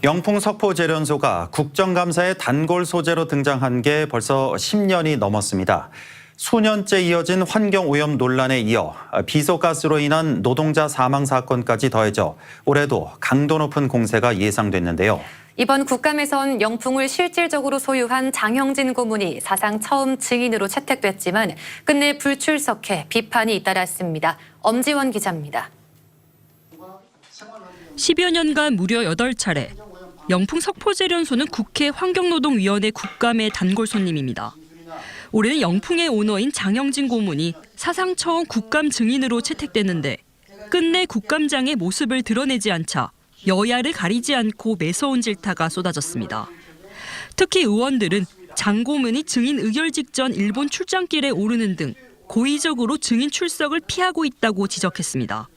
영풍 석포제련소가 국정감사에 단골 소재로 등장한 게 벌써 10년이 넘었습니다. 수년째 이어진 환경오염 논란에 이어 비소가스로 인한 노동자 사망 사건까지 더해져 올해도 강도 높은 공세가 예상됐는데요. 이번 국감에선 영풍을 실질적으로 소유한 장형진 고문이 사상 처음 증인으로 채택됐지만 끝내 불출석해 비판이 잇따랐습니다. 엄지원 기자입니다. 10여 년간 무려 8차례 영풍 석포제련소는 국회 환경노동위원회 국감의 단골 손님입니다. 올해는 영풍의 오너인 장형진 고문이 사상 처음 국감 증인으로 채택됐는데 끝내 국감장의 모습을 드러내지 않자 여야를 가리지 않고 매서운 질타가 쏟아졌습니다. 특히 의원들은 장 고문이 증인 의결 직전 일본 출장길에 오르는 등 고의적으로 증인 출석을 피하고 있다고 지적했습니다.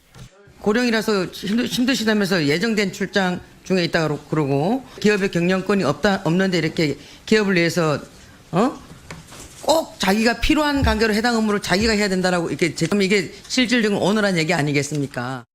고령이라서 힘드시다면서 예정된 출장 중에 있다고 그러고 기업의 경영권이 없는데 이렇게 기업을 위해서 꼭 자기가 필요한 관계로 해당 업무를 자기가 해야 된다라고 이게 실질적인 오너란 얘기 아니겠습니까?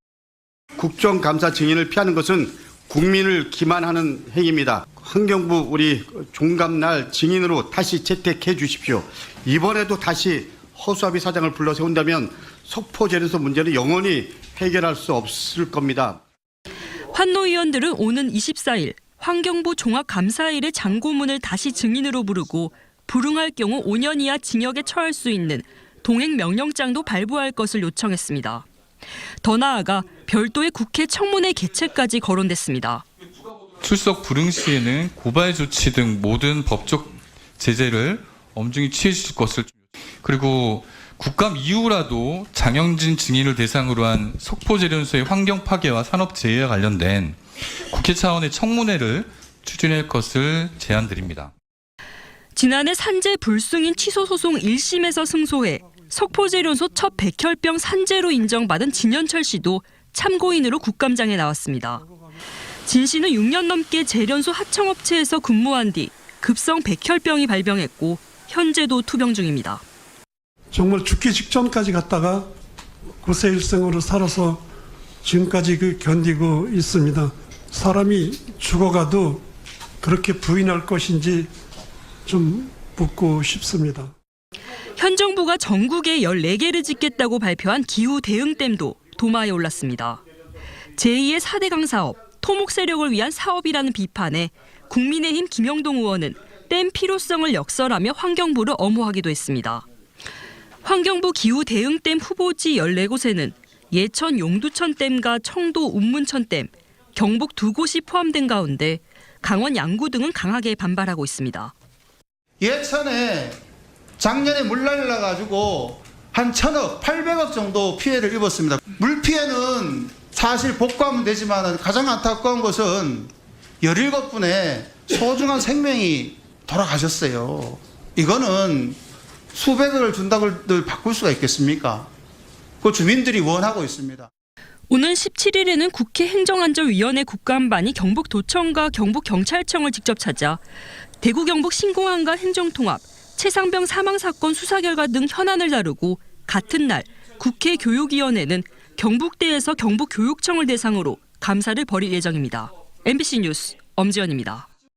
국정감사 증인을 피하는 것은 국민을 기만하는 행위입니다. 환경부 우리 종감날 증인으로 다시 채택해 주십시오. 이번에도 다시 허수아비 사장을 불러 세운다면 석포제련소 문제는 영원히 해결할 수 없을 겁니다. 환노위원들은 오는 24일 환경부 종합감사일에 장 고문을 다시 증인으로 부르고 불응할 경우 5년 이하 징역에 처할 수 있는 동행명령장도 발부할 것을 요청했습니다. 더 나아가 별도의 국회 청문회 개최까지 거론됐습니다. 출석 불응 시에는 고발 조치 등 모든 법적 제재를 엄중히 취해 주실 것을, 그리고 국감 이후라도 장형진 증인을 대상으로 한 석포제련소의 환경 파괴와 산업 재해와 관련된 국회 차원의 청문회를 추진할 것을 제안드립니다. 지난해 산재 불승인 취소 소송 1심에서 승소해 석포제련소 첫 백혈병 산재로 인정받은 진현철 씨도 참고인으로 국감장에 나왔습니다. 진 씨는 6년 넘게 제련소 하청업체에서 근무한 뒤 급성 백혈병이 발병했고 현재도 투병 중입니다. 정말 죽기 직전까지 갔다가 고세일생으로 살아서 지금까지 견디고 있습니다. 사람이 죽어가도 그렇게 부인할 것인지 좀 묻고 싶습니다. 현 정부가 전국에 14개를 짓겠다고 발표한 기후 대응댐도 도마에 올랐습니다. 제2의 4대 강사업, 토목 세력을 위한 사업이라는 비판에 국민의힘 김영동 의원은 댐 필요성을 역설하며 환경부를 엄호하기도 했습니다. 환경부 기후 대응댐 후보지 14곳에는 예천 용두천댐과 청도 운문천댐, 경북 2곳이 포함된 가운데 강원 양구 등은 강하게 반발하고 있습니다. 예천에 작년에 물 날라가지고 한 1,000억, 800억 정도 피해를 입었습니다. 물 피해는 사실 복구하면 되지만 가장 안타까운 것은 17분의 소중한 생명이 돌아가셨어요. 이거는 수백억을 준다고 바꿀 수가 있겠습니까? 그 주민들이 원하고 있습니다. 오는 17일에는 국회 행정안전위원회 국감반이 경북도청과 경북경찰청을 직접 찾아 대구 경북 신공항과 행정통합, 최상병 사망 사건 수사 결과 등 현안을 다루고 같은 날 국회 교육위원회는 경북대에서 경북교육청을 대상으로 감사를 벌일 예정입니다. MBC 뉴스 엄지연입니다.